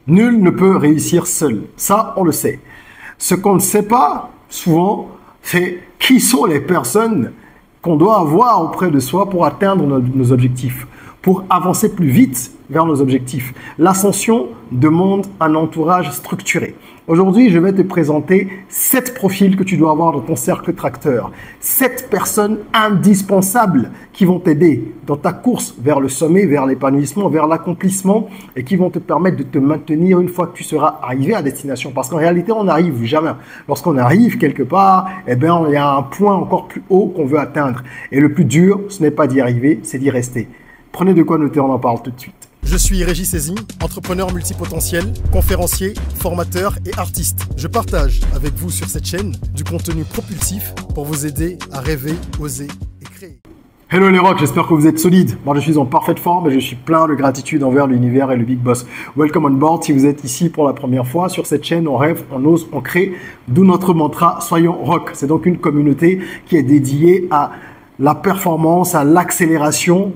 Nul ne peut réussir seul. Ça, on le sait. Ce qu'on ne sait pas, souvent, c'est qui sont les personnes qu'on doit avoir auprès de soi pour atteindre nos objectifs, pour avancer plus vite vers nos objectifs. L'ascension demande un entourage structuré. Aujourd'hui, je vais te présenter 7 profils que tu dois avoir dans ton cercle tracteur. 7 personnes indispensables qui vont t'aider dans ta course vers le sommet, vers l'épanouissement, vers l'accomplissement et qui vont te permettre de te maintenir une fois que tu seras arrivé à destination. Parce qu'en réalité, on n'arrive jamais. Lorsqu'on arrive quelque part, eh bien, il y a un point encore plus haut qu'on veut atteindre. Et le plus dur, ce n'est pas d'y arriver, c'est d'y rester. Prenez de quoi noter, on en parle tout de suite. Je suis Régis Sezin, entrepreneur multipotentiel, conférencier, formateur et artiste. Je partage avec vous sur cette chaîne du contenu propulsif pour vous aider à rêver, oser et créer. Hello les rocks, j'espère que vous êtes solides. Moi je suis en parfaite forme et je suis plein de gratitude envers l'univers et le Big Boss. Welcome on board si vous êtes ici pour la première fois. Sur cette chaîne, on rêve, on ose, on crée. D'où notre mantra, soyons rock. C'est donc une communauté qui est dédiée à la performance, à l'accélération,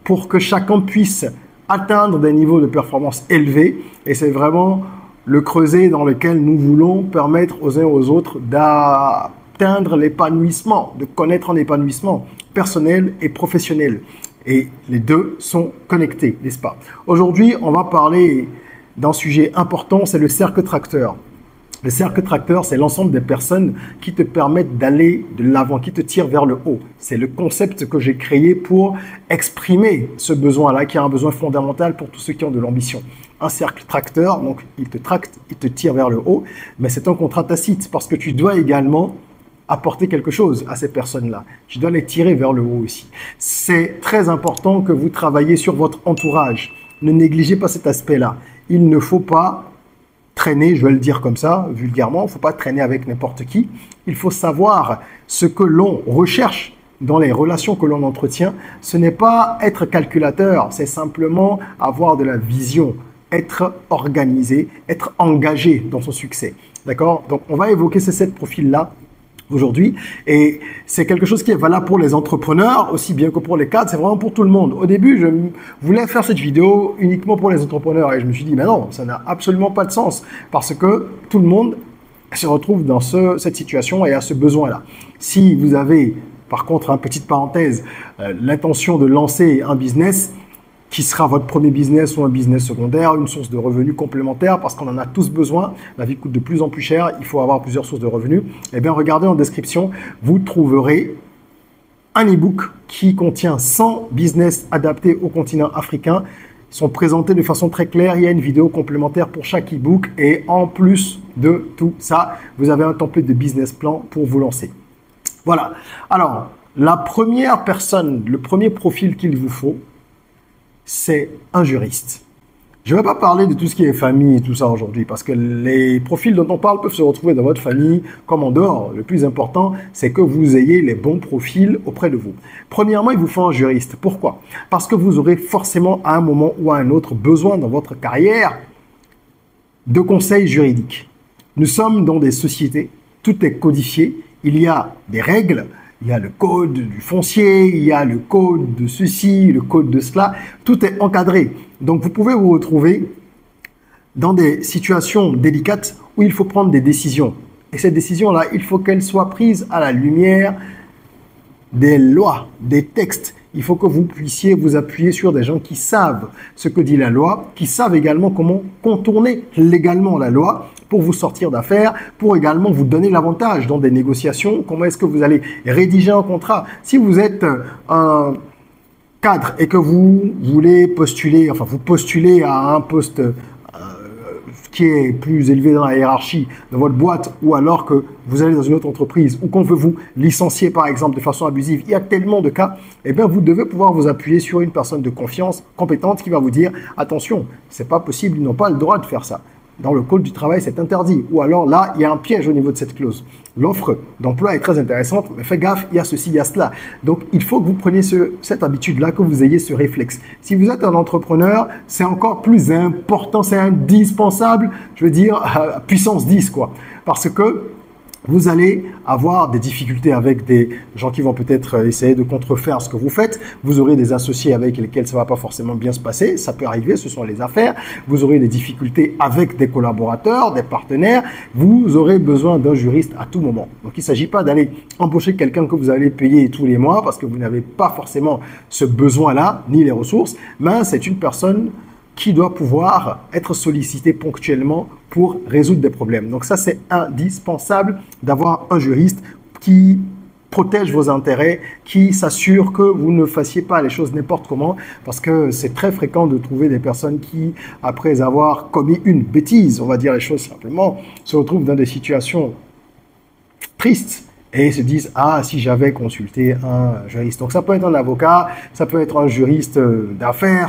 pour que chacun puisse atteindre des niveaux de performance élevés. Et c'est vraiment le creuset dans lequel nous voulons permettre aux uns et aux autres d'atteindre l'épanouissement, de connaître un épanouissement personnel et professionnel. Et les deux sont connectés, n'est-ce pas? Aujourd'hui, on va parler d'un sujet important, c'est le cercle tracteur. Le cercle tracteur, c'est l'ensemble des personnes qui te permettent d'aller de l'avant, qui te tirent vers le haut. C'est le concept que j'ai créé pour exprimer ce besoin-là, qui est un besoin fondamental pour tous ceux qui ont de l'ambition. Un cercle tracteur, donc il te tracte, il te tire vers le haut, mais c'est un contrat tacite parce que tu dois également apporter quelque chose à ces personnes-là. Tu dois les tirer vers le haut aussi. C'est très important que vous travaillez sur votre entourage. Ne négligez pas cet aspect-là. Il ne faut pas traîner, je vais le dire comme ça, vulgairement, il ne faut pas traîner avec n'importe qui. Il faut savoir ce que l'on recherche dans les relations que l'on entretient. Ce n'est pas être calculateur, c'est simplement avoir de la vision, être organisé, être engagé dans son succès. D'accord? Donc, on va évoquer ces 7 profils-là aujourd'hui, et c'est quelque chose qui est valable pour les entrepreneurs aussi bien que pour les cadres, c'est vraiment pour tout le monde. Au début, je voulais faire cette vidéo uniquement pour les entrepreneurs et je me suis dit, mais non, ça n'a absolument pas de sens parce que tout le monde se retrouve dans cette situation et a ce besoin-là. Si vous avez, par contre, petite parenthèse, l'intention de lancer un business qui sera votre premier business ou un business secondaire, une source de revenus complémentaire parce qu'on en a tous besoin. La vie coûte de plus en plus cher, il faut avoir plusieurs sources de revenus. Eh bien, regardez en description, vous trouverez un e-book qui contient 100 business adaptés au continent africain. Ils sont présentés de façon très claire. Il y a une vidéo complémentaire pour chaque e-book et en plus de tout ça, vous avez un template de business plan pour vous lancer. Voilà. Alors, la première personne, le premier profil qu'il vous faut, c'est un juriste. Je ne vais pas parler de tout ce qui est famille et tout ça aujourd'hui parce que les profils dont on parle peuvent se retrouver dans votre famille comme en dehors. Le plus important, c'est que vous ayez les bons profils auprès de vous. Premièrement, il vous faut un juriste. Pourquoi? Parce que vous aurez forcément à un moment ou à un autre besoin dans votre carrière de conseils juridiques. Nous sommes dans des sociétés, tout est codifié, il y a des règles. Il y a le code du foncier, il y a le code de ceci, le code de cela. Tout est encadré. Donc, vous pouvez vous retrouver dans des situations délicates où il faut prendre des décisions. Et ces décisions-là, il faut qu'elles soient prises à la lumière des lois, des textes. Il faut que vous puissiez vous appuyer sur des gens qui savent ce que dit la loi, qui savent également comment contourner légalement la loi pour vous sortir d'affaires, pour également vous donner l'avantage dans des négociations. Comment est-ce que vous allez rédiger un contrat? Si vous êtes un cadre et que vous voulez postuler, enfin vous postulez à un poste qui est plus élevé dans la hiérarchie de votre boîte ou alors que vous allez dans une autre entreprise ou qu'on veut vous licencier par exemple de façon abusive, il y a tellement de cas, eh bien vous devez pouvoir vous appuyer sur une personne de confiance compétente qui va vous dire attention, c'est pas possible, ils n'ont pas le droit de faire ça. Dans le code du travail, c'est interdit. Ou alors là, il y a un piège au niveau de cette clause. L'offre d'emploi est très intéressante, mais faites gaffe, il y a ceci, il y a cela. Donc, il faut que vous preniez cette habitude-là, que vous ayez ce réflexe. Si vous êtes un entrepreneur, c'est encore plus important, c'est indispensable, je veux dire, puissance 10, quoi. Parce que vous allez avoir des difficultés avec des gens qui vont peut-être essayer de contrefaire ce que vous faites. Vous aurez des associés avec lesquels ça va pas forcément bien se passer. Ça peut arriver, ce sont les affaires. Vous aurez des difficultés avec des collaborateurs, des partenaires. Vous aurez besoin d'un juriste à tout moment. Donc, il ne s'agit pas d'aller embaucher quelqu'un que vous allez payer tous les mois parce que vous n'avez pas forcément ce besoin-là, ni les ressources. Mais c'est une personne qui doit pouvoir être sollicité ponctuellement pour résoudre des problèmes. Donc ça, c'est indispensable d'avoir un juriste qui protège vos intérêts, qui s'assure que vous ne fassiez pas les choses n'importe comment, parce que c'est très fréquent de trouver des personnes qui, après avoir commis une bêtise, on va dire les choses simplement, se retrouvent dans des situations tristes, et se disent « Ah, si j'avais consulté un juriste ». Donc, ça peut être un avocat, ça peut être un juriste d'affaires.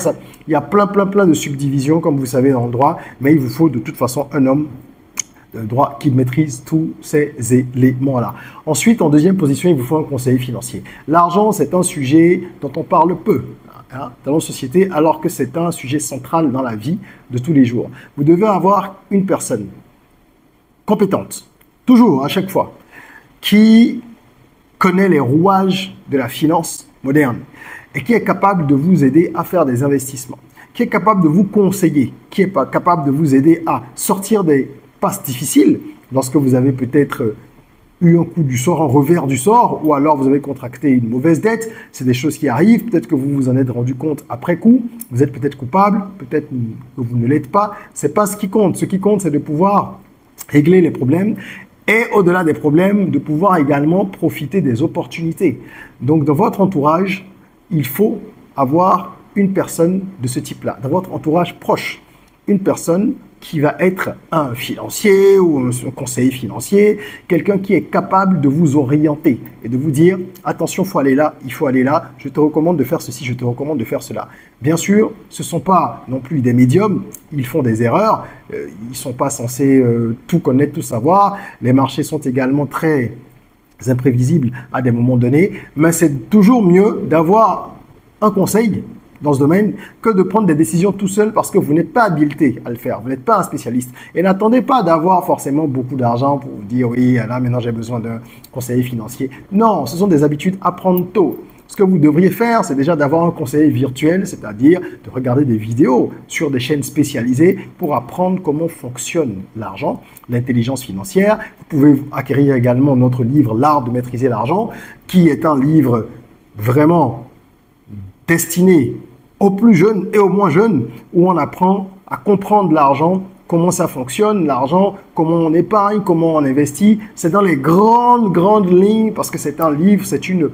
Il y a plein de subdivisions, comme vous savez, dans le droit. Mais il vous faut de toute façon un homme de droit qui maîtrise tous ces éléments-là. Ensuite, en deuxième position, il vous faut un conseiller financier. L'argent, c'est un sujet dont on parle peu dans nos sociétés, alors que c'est un sujet central dans la vie de tous les jours. Vous devez avoir une personne compétente, toujours, à chaque fois, qui connaît les rouages de la finance moderne et qui est capable de vous aider à faire des investissements, qui est capable de vous conseiller, qui est capable de vous aider à sortir des passes difficiles lorsque vous avez peut-être eu un coup du sort, un revers du sort, ou alors vous avez contracté une mauvaise dette. C'est des choses qui arrivent, peut-être que vous vous en êtes rendu compte après coup, vous êtes peut-être coupable, peut-être que vous ne l'êtes pas. C'est pas ce qui compte. Ce qui compte, c'est de pouvoir régler les problèmes. Et au-delà des problèmes, de pouvoir également profiter des opportunités. Donc, dans votre entourage, il faut avoir une personne de ce type-là, dans votre entourage proche. Une personne qui va être un financier ou un conseiller financier, quelqu'un qui est capable de vous orienter et de vous dire « Attention, il faut aller là, il faut aller là, je te recommande de faire ceci, je te recommande de faire cela ». Bien sûr, ce ne sont pas non plus des médiums, ils font des erreurs, ils ne sont pas censés tout connaître, tout savoir. Les marchés sont également très imprévisibles à des moments donnés, mais c'est toujours mieux d'avoir un conseil dans ce domaine que de prendre des décisions tout seul parce que vous n'êtes pas habilité à le faire, vous n'êtes pas un spécialiste. Et n'attendez pas d'avoir forcément beaucoup d'argent pour vous dire « Oui, là maintenant j'ai besoin d'un conseiller financier ». Non, ce sont des habitudes à prendre tôt. Ce que vous devriez faire, c'est déjà d'avoir un conseiller virtuel, c'est-à-dire de regarder des vidéos sur des chaînes spécialisées pour apprendre comment fonctionne l'argent, l'intelligence financière. Vous pouvez acquérir également notre livre « L'art de maîtriser l'argent » qui est un livre vraiment destiné aux plus jeunes et aux moins jeunes, où on apprend à comprendre l'argent, comment ça fonctionne, l'argent, comment on épargne, comment on investit. C'est dans les grandes lignes, parce que c'est un livre, c'est une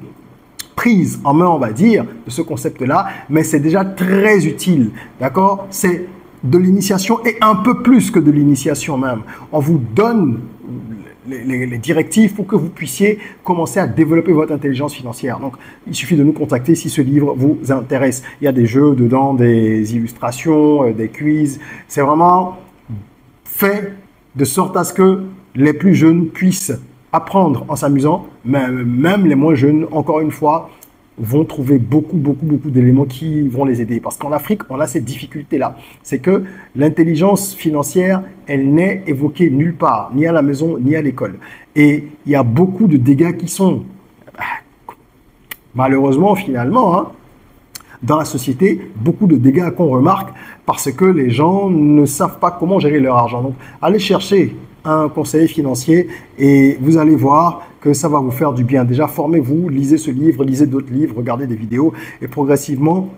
prise en main, on va dire, de ce concept-là, mais c'est déjà très utile, d'accord? C'est de l'initiation et un peu plus que de l'initiation même. On vous donne les directives pour que vous puissiez commencer à développer votre intelligence financière. Donc, il suffit de nous contacter si ce livre vous intéresse. Il y a des jeux dedans, des illustrations, des quiz. C'est vraiment fait de sorte à ce que les plus jeunes puissent apprendre en s'amusant, mais même les moins jeunes, encore une fois, vont trouver beaucoup d'éléments qui vont les aider. Parce qu'en Afrique, on a cette difficulté-là. C'est que l'intelligence financière, elle n'est évoquée nulle part, ni à la maison, ni à l'école. Et il y a beaucoup de dégâts qui sont, malheureusement, finalement, dans la société, beaucoup de dégâts qu'on remarque parce que les gens ne savent pas comment gérer leur argent. Donc, allez chercher un conseiller financier et vous allez voir que ça va vous faire du bien. Déjà, formez-vous, lisez ce livre, lisez d'autres livres, regardez des vidéos et progressivement,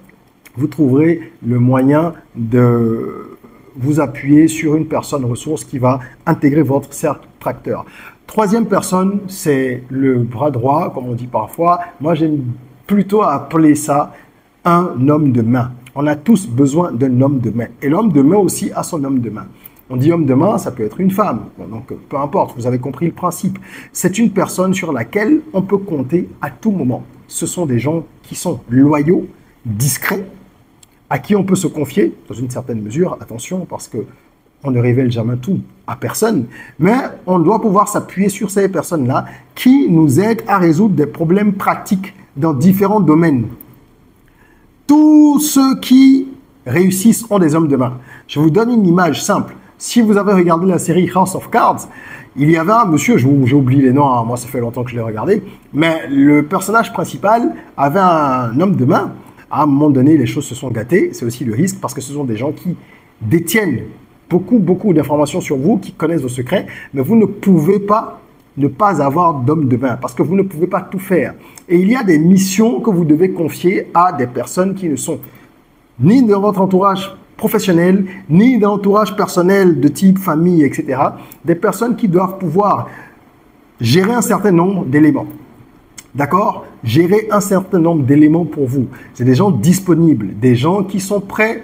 vous trouverez le moyen de vous appuyer sur une personne ressource qui va intégrer votre cercle tracteur. Troisième personne, c'est le bras droit, comme on dit parfois. Moi, j'aime plutôt appeler ça un homme de main. On a tous besoin d'un homme de main. Et l'homme de main aussi a son homme de main. On dit homme de main, ça peut être une femme. Bon, donc, peu importe, vous avez compris le principe. C'est une personne sur laquelle on peut compter à tout moment. Ce sont des gens qui sont loyaux, discrets, à qui on peut se confier, dans une certaine mesure, attention, parce que on ne révèle jamais tout à personne, mais on doit pouvoir s'appuyer sur ces personnes-là qui nous aident à résoudre des problèmes pratiques dans différents domaines. Tous ceux qui réussissent ont des hommes de main. Je vous donne une image simple. Si vous avez regardé la série House of Cards, Il y avait un monsieur, j'ai oublié les noms, hein, moi ça fait longtemps que je l'ai regardé, mais le personnage principal avait un homme de main. À un moment donné, les choses se sont gâtées. C'est aussi le risque parce que ce sont des gens qui détiennent beaucoup d'informations sur vous, qui connaissent vos secrets, mais vous ne pouvez pas ne pas avoir d'homme de main parce que vous ne pouvez pas tout faire. Et il y a des missions que vous devez confier à des personnes qui ne sont ni dans votre entourage professionnel, ni dans l'entourage personnel de type famille, etc. Des personnes qui doivent pouvoir gérer un certain nombre d'éléments. D'accord? Gérer un certain nombre d'éléments pour vous. C'est des gens disponibles, des gens qui sont prêts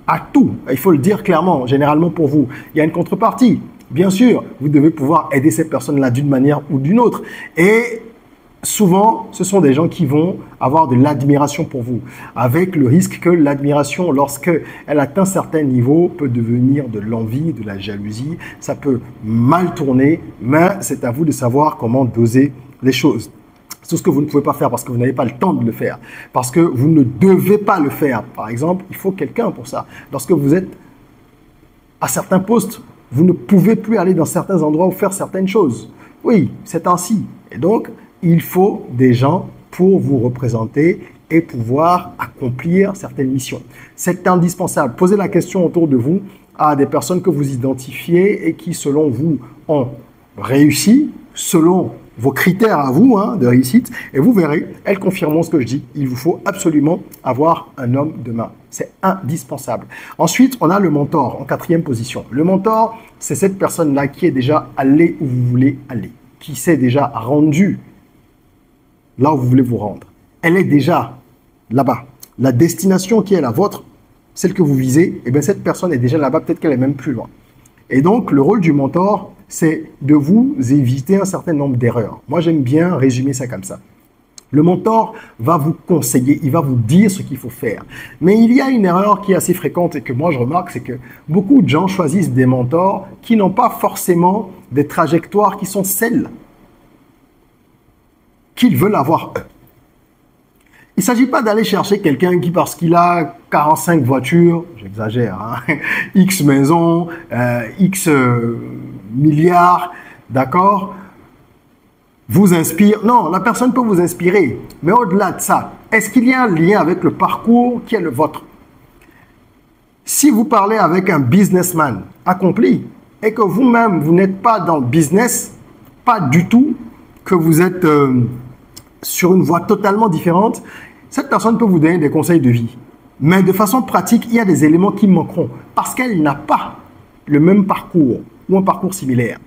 à tout. Il faut le dire clairement, généralement pour vous. Il y a une contrepartie. Bien sûr, vous devez pouvoir aider ces personnes-là d'une manière ou d'une autre. Et souvent, ce sont des gens qui vont avoir de l'admiration pour vous, avec le risque que l'admiration, lorsqu'elle atteint certains niveaux, peut devenir de l'envie, de la jalousie. Ça peut mal tourner, mais c'est à vous de savoir comment doser les choses. C'est ce que vous ne pouvez pas faire parce que vous n'avez pas le temps de le faire, parce que vous ne devez pas le faire. Par exemple, il faut quelqu'un pour ça. Lorsque vous êtes à certains postes, vous ne pouvez plus aller dans certains endroits ou faire certaines choses. Oui, c'est ainsi. Et donc, il faut des gens pour vous représenter et pouvoir accomplir certaines missions. C'est indispensable. Posez la question autour de vous à des personnes que vous identifiez et qui, selon vous, ont réussi, selon vos critères à vous de réussite, et vous verrez, elles confirmeront ce que je dis. Il vous faut absolument avoir un homme de main. C'est indispensable. Ensuite, on a le mentor en 4e position. Le mentor, c'est cette personne-là qui est déjà allée où vous voulez aller, qui s'est déjà rendue là où vous voulez vous rendre. Elle est déjà là-bas. La destination qui est la vôtre, celle que vous visez, eh bien cette personne est déjà là-bas, peut-être qu'elle est même plus loin. Et donc, le rôle du mentor, c'est de vous éviter un certain nombre d'erreurs. Moi, j'aime bien résumer ça comme ça. Le mentor va vous conseiller, il va vous dire ce qu'il faut faire. Mais il y a une erreur qui est assez fréquente et que moi je remarque, c'est que beaucoup de gens choisissent des mentors qui n'ont pas forcément des trajectoires qui sont celles qu'ils veulent avoir eux. Il ne s'agit pas d'aller chercher quelqu'un qui, parce qu'il a 45 voitures, j'exagère, X maisons, X milliards, d'accord, vous inspire. Non, la personne peut vous inspirer. Mais au-delà de ça, est-ce qu'il y a un lien avec le parcours qui est le vôtre? Si vous parlez avec un businessman accompli et que vous-même, vous n'êtes pas dans le business, pas du tout, que vous êtes sur une voie totalement différente, cette personne peut vous donner des conseils de vie. Mais de façon pratique, il y a des éléments qui manqueront parce qu'elle n'a pas le même parcours ou un parcours similaire.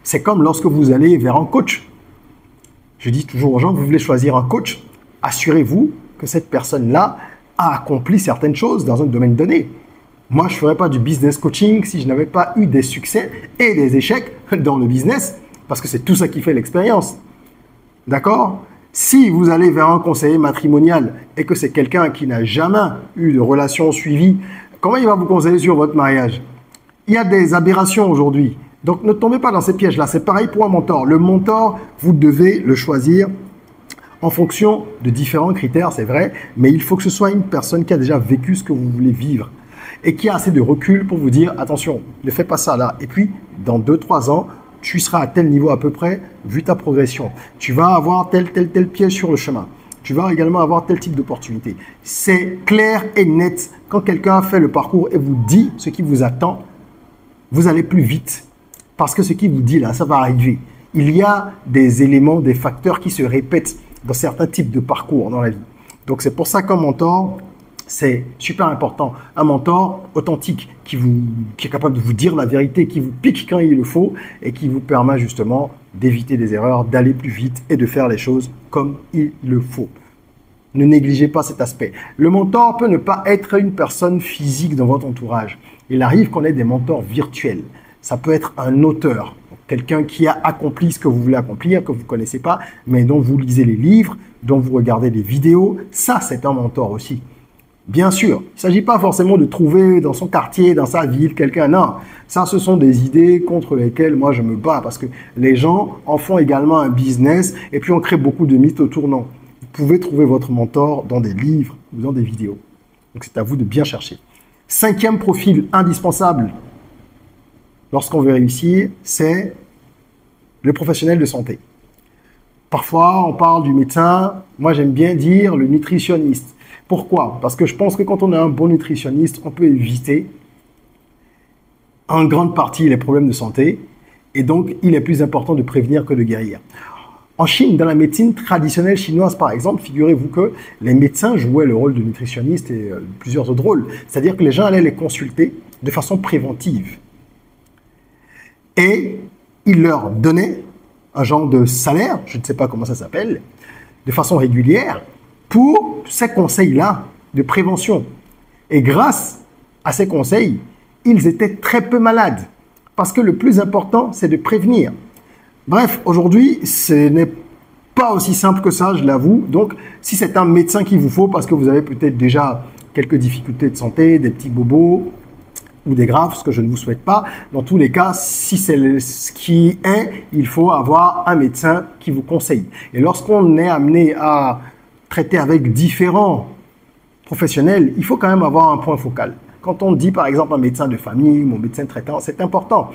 C'est comme lorsque vous allez vers un coach. Je dis toujours aux gens, vous voulez choisir un coach, assurez-vous que cette personne-là a accompli certaines choses dans un domaine donné. Moi, je ne ferais pas du business coaching si je n'avais pas eu des succès et des échecs dans le business, parce que c'est tout ça qui fait l'expérience. D'accord? Si vous allez vers un conseiller matrimonial et que c'est quelqu'un qui n'a jamais eu de relation suivie, comment il va vous conseiller sur votre mariage? Il y a des aberrations aujourd'hui. Donc, ne tombez pas dans ces pièges-là. C'est pareil pour un mentor. Le mentor, vous devez le choisir en fonction de différents critères, c'est vrai, mais il faut que ce soit une personne qui a déjà vécu ce que vous voulez vivre et qui a assez de recul pour vous dire, attention, ne fais pas ça là. Et puis, dans 2-3 ans, tu seras à tel niveau à peu près, vu ta progression. Tu vas avoir tel piège sur le chemin. Tu vas également avoir tel type d'opportunité. C'est clair et net. Quand quelqu'un a fait le parcours et vous dit ce qui vous attend, vous allez plus vite. Parce que ce qu'il vous dit là, ça va arriver. Il y a des éléments, des facteurs qui se répètent dans certains types de parcours dans la vie. Donc c'est pour ça qu'un mentor, c'est super important. Un mentor authentique qui est capable de vous dire la vérité, qui vous pique quand il le faut et qui vous permet justement d'éviter des erreurs, d'aller plus vite et de faire les choses comme il le faut. Ne négligez pas cet aspect. Le mentor peut ne pas être une personne physique dans votre entourage. Il arrive qu'on ait des mentors virtuels. Ça peut être un auteur, quelqu'un qui a accompli ce que vous voulez accomplir, que vous ne connaissez pas, mais dont vous lisez les livres, dont vous regardez les vidéos. Ça, c'est un mentor aussi. Bien sûr, il ne s'agit pas forcément de trouver dans son quartier, dans sa ville, quelqu'un. Non, ça, ce sont des idées contre lesquelles moi, je me bats parce que les gens en font également un business et puis on crée beaucoup de mythes autour. Non, vous pouvez trouver votre mentor dans des livres ou dans des vidéos. Donc, c'est à vous de bien chercher. 5e profil indispensable lorsqu'on veut réussir, c'est le professionnel de santé. Parfois, on parle du médecin. Moi, j'aime bien dire le nutritionniste. Pourquoi? Parce que je pense que quand on a un bon nutritionniste, on peut éviter en grande partie les problèmes de santé. Et donc, il est plus important de prévenir que de guérir. En Chine, dans la médecine traditionnelle chinoise, par exemple, figurez-vous que les médecins jouaient le rôle de nutritionniste et plusieurs autres rôles. C'est-à-dire que les gens allaient les consulter de façon préventive. Et ils leur donnaient un genre de salaire, je ne sais pas comment ça s'appelle, de façon régulière, pour ces conseils-là de prévention. Et grâce à ces conseils, ils étaient très peu malades. Parce que le plus important, c'est de prévenir. Bref, aujourd'hui, ce n'est pas aussi simple que ça, je l'avoue. Donc, si c'est un médecin qu'il vous faut, parce que vous avez peut-être déjà quelques difficultés de santé, des petits bobos, ou des graves, ce que je ne vous souhaite pas. Dans tous les cas, si c'est ce qui est, il faut avoir un médecin qui vous conseille. Et lorsqu'on est amené à traiter avec différents professionnels, il faut quand même avoir un point focal. Quand on dit par exemple un médecin de famille ou un médecin traitant, c'est important.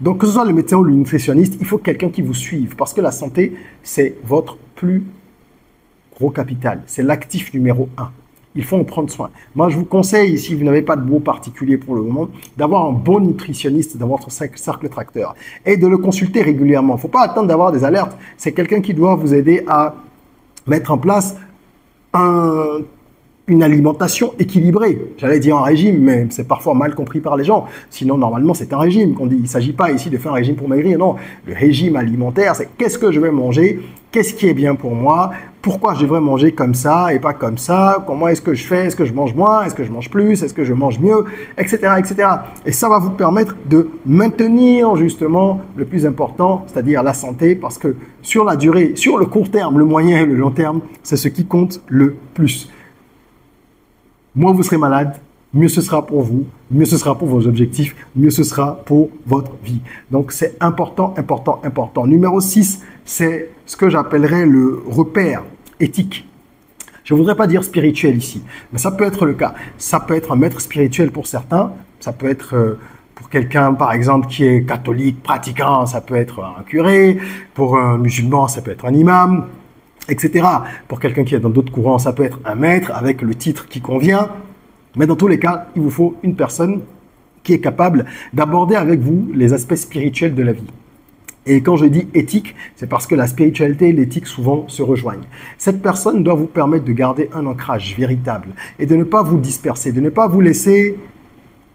Donc que ce soit le médecin ou le nutritionniste, il faut quelqu'un qui vous suive parce que la santé, c'est votre plus gros capital. C'est l'actif numéro 1. Il faut en prendre soin. Moi, je vous conseille, si vous n'avez pas de mot particulier pour le moment, d'avoir un bon nutritionniste dans votre cercle tracteur et de le consulter régulièrement. Il ne faut pas attendre d'avoir des alertes. C'est quelqu'un qui doit vous aider à mettre en place une alimentation équilibrée. J'allais dire un régime, mais c'est parfois mal compris par les gens. Sinon, normalement, c'est un régime qu'on dit. Il ne s'agit pas ici de faire un régime pour maigrir. Non, le régime alimentaire, c'est qu'est-ce que je vais manger, qu'est-ce qui est bien pour moi, pourquoi je devrais manger comme ça et pas comme ça, comment est-ce que je fais, est-ce que je mange moins, est-ce que je mange plus, est-ce que je mange mieux, etc., etc. Et ça va vous permettre de maintenir justement le plus important, c'est-à-dire la santé, parce que sur la durée, sur le court terme, le moyen et le long terme, c'est ce qui compte le plus. Moins vous serez malade, mieux ce sera pour vous, mieux ce sera pour vos objectifs, mieux ce sera pour votre vie. Donc, c'est important, important, important. Numéro 6, c'est ce que j'appellerais le repère éthique. Je ne voudrais pas dire spirituel ici, mais ça peut être le cas. Ça peut être un maître spirituel pour certains, ça peut être pour quelqu'un, par exemple, qui est catholique, pratiquant, ça peut être un curé, pour un musulman, ça peut être un imam, etc. Pour quelqu'un qui est dans d'autres courants, ça peut être un maître avec le titre qui convient. Mais dans tous les cas, il vous faut une personne qui est capable d'aborder avec vous les aspects spirituels de la vie. Et quand je dis éthique, c'est parce que la spiritualité et l'éthique souvent se rejoignent. Cette personne doit vous permettre de garder un ancrage véritable et de ne pas vous disperser, de ne pas vous laisser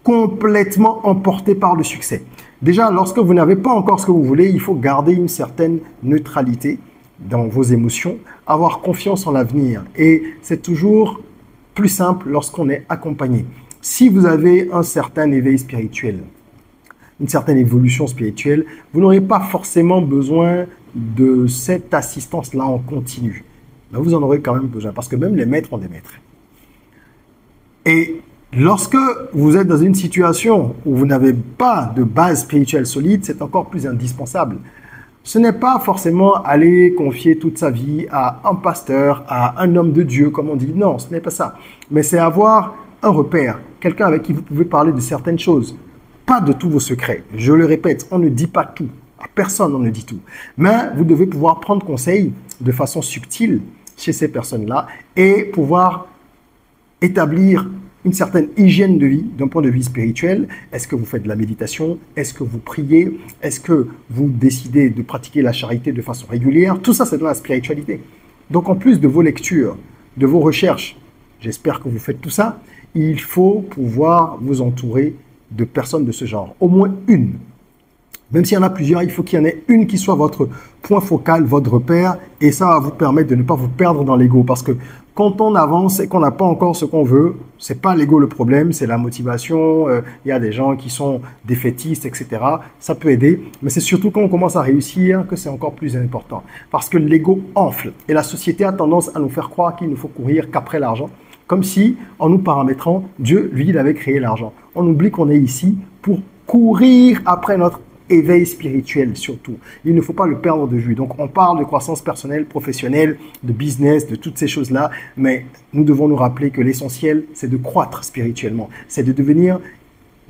complètement emporter par le succès. Déjà, lorsque vous n'avez pas encore ce que vous voulez, il faut garder une certaine neutralité dans vos émotions, avoir confiance en l'avenir. Et c'est toujours plus simple lorsqu'on est accompagné. Si vous avez un certain éveil spirituel, une certaine évolution spirituelle, vous n'aurez pas forcément besoin de cette assistance-là en continu. Mais vous en aurez quand même besoin, parce que même les maîtres ont des maîtres. Et lorsque vous êtes dans une situation où vous n'avez pas de base spirituelle solide, c'est encore plus indispensable. Ce n'est pas forcément aller confier toute sa vie à un pasteur, à un homme de Dieu, comme on dit. Non, ce n'est pas ça. Mais c'est avoir un repère, quelqu'un avec qui vous pouvez parler de certaines choses. Pas de tous vos secrets. Je le répète, on ne dit pas tout. À personne, on ne dit tout. Mais vous devez pouvoir prendre conseil de façon subtile chez ces personnes-là et pouvoir établir une certaine hygiène de vie d'un point de vue spirituel. Est-ce que vous faites de la méditation? Est-ce que vous priez? Est-ce que vous décidez de pratiquer la charité de façon régulière? Tout ça, c'est dans la spiritualité. Donc, en plus de vos lectures, de vos recherches, j'espère que vous faites tout ça, il faut pouvoir vous entourer de personnes de ce genre. Au moins une. Même s'il y en a plusieurs, il faut qu'il y en ait une qui soit votre point focal, votre repère, et ça va vous permettre de ne pas vous perdre dans l'ego. Parce que quand on avance et qu'on n'a pas encore ce qu'on veut, c'est pas l'ego le problème, c'est la motivation. Il y a des gens qui sont défaitistes, etc. Ça peut aider, mais c'est surtout quand on commence à réussir que c'est encore plus important. Parce que l'ego enfle et la société a tendance à nous faire croire qu'il ne faut courir qu'après l'argent. Comme si, en nous paramétrant, Dieu, lui, il avait créé l'argent. On oublie qu'on est ici pour courir après notre éveil spirituel surtout. Il ne faut pas le perdre de vue. Donc, on parle de croissance personnelle, professionnelle, de business, de toutes ces choses-là, mais nous devons nous rappeler que l'essentiel, c'est de croître spirituellement. C'est de devenir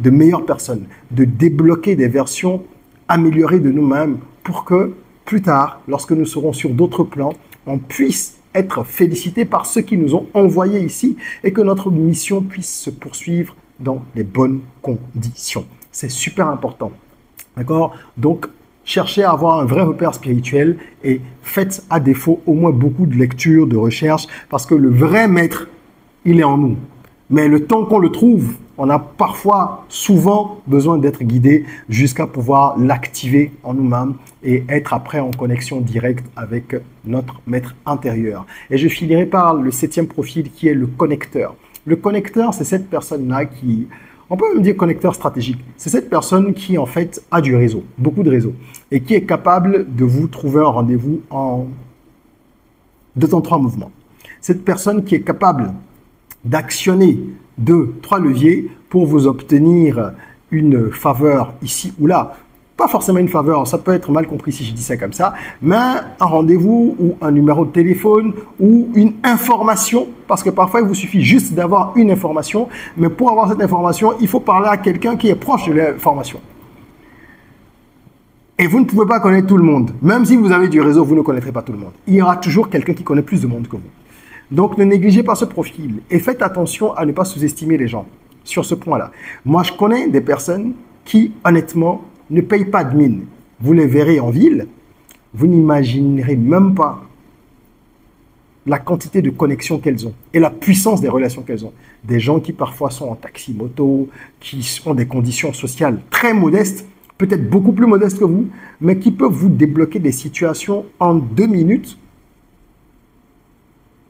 de meilleures personnes, de débloquer des versions améliorées de nous-mêmes pour que plus tard, lorsque nous serons sur d'autres plans, on puisse être félicités par ceux qui nous ont envoyés ici et que notre mission puisse se poursuivre dans les bonnes conditions. C'est super important. D'accord? Donc, cherchez à avoir un vrai repère spirituel et faites à défaut au moins beaucoup de lectures, de recherches, parce que le vrai maître, il est en nous. Mais le temps qu'on le trouve, on a parfois, souvent besoin d'être guidé jusqu'à pouvoir l'activer en nous-mêmes et être après en connexion directe avec notre maître intérieur. Et je finirai par le 7e profil qui est le connecteur. Le connecteur, c'est cette personne-là qui, on peut même dire connecteur stratégique. C'est cette personne qui, en fait, a du réseau, beaucoup de réseau, et qui est capable de vous trouver un rendez-vous en 2 temps 3 mouvements. Cette personne qui est capable d'actionner 2, 3 leviers pour vous obtenir une faveur ici ou là. Pas forcément une faveur, ça peut être mal compris si je dis ça comme ça, mais un rendez-vous ou un numéro de téléphone ou une information, parce que parfois il vous suffit juste d'avoir une information, mais pour avoir cette information, il faut parler à quelqu'un qui est proche de l'information. Et vous ne pouvez pas connaître tout le monde. Même si vous avez du réseau, vous ne connaîtrez pas tout le monde. Il y aura toujours quelqu'un qui connaît plus de monde que vous. Donc, ne négligez pas ce profil et faites attention à ne pas sous-estimer les gens sur ce point-là. Moi, je connais des personnes qui, honnêtement, ne payent pas de mine. Vous les verrez en ville, vous n'imaginerez même pas la quantité de connexions qu'elles ont et la puissance des relations qu'elles ont. Des gens qui parfois sont en taxi-moto, qui ont des conditions sociales très modestes, peut-être beaucoup plus modestes que vous, mais qui peuvent vous débloquer des situations en 2 minutes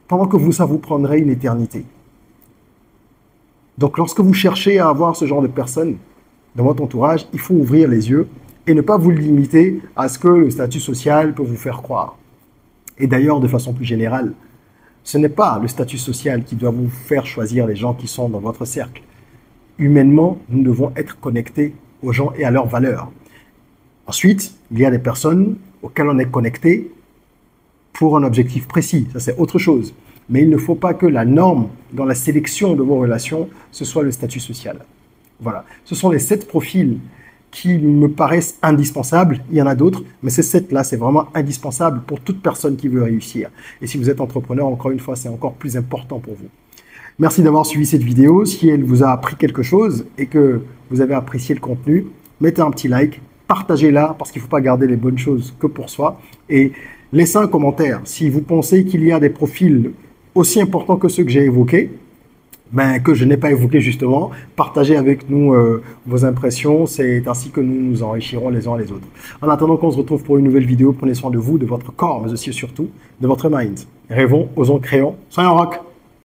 pendant que vous, ça vous prendrait une éternité. Donc, lorsque vous cherchez à avoir ce genre de personnes dans votre entourage, il faut ouvrir les yeux et ne pas vous limiter à ce que le statut social peut vous faire croire. Et d'ailleurs, de façon plus générale, ce n'est pas le statut social qui doit vous faire choisir les gens qui sont dans votre cercle. Humainement, nous devons être connectés aux gens et à leurs valeurs. Ensuite, il y a des personnes auxquelles on est connecté pour un objectif précis. Ça, c'est autre chose. Mais il ne faut pas que la norme dans la sélection de vos relations, ce soit le statut social. Voilà. Ce sont les 7 profils qui me paraissent indispensables. Il y en a d'autres, mais ces 7-là, c'est vraiment indispensable pour toute personne qui veut réussir. Et si vous êtes entrepreneur, encore une fois, c'est encore plus important pour vous. Merci d'avoir suivi cette vidéo. Si elle vous a appris quelque chose et que vous avez apprécié le contenu, mettez un petit like, partagez-la parce qu'il ne faut pas garder les bonnes choses que pour soi. Et laissez un commentaire si vous pensez qu'il y a des profils aussi importants que ceux que j'ai évoqués, mais que je n'ai pas évoqué justement. Partagez avec nous vos impressions, c'est ainsi que nous nous enrichirons les uns les autres. En attendant qu'on se retrouve pour une nouvelle vidéo, prenez soin de vous, de votre corps, mais aussi et surtout de votre mind. Rêvons, osons, créons, soyons rock.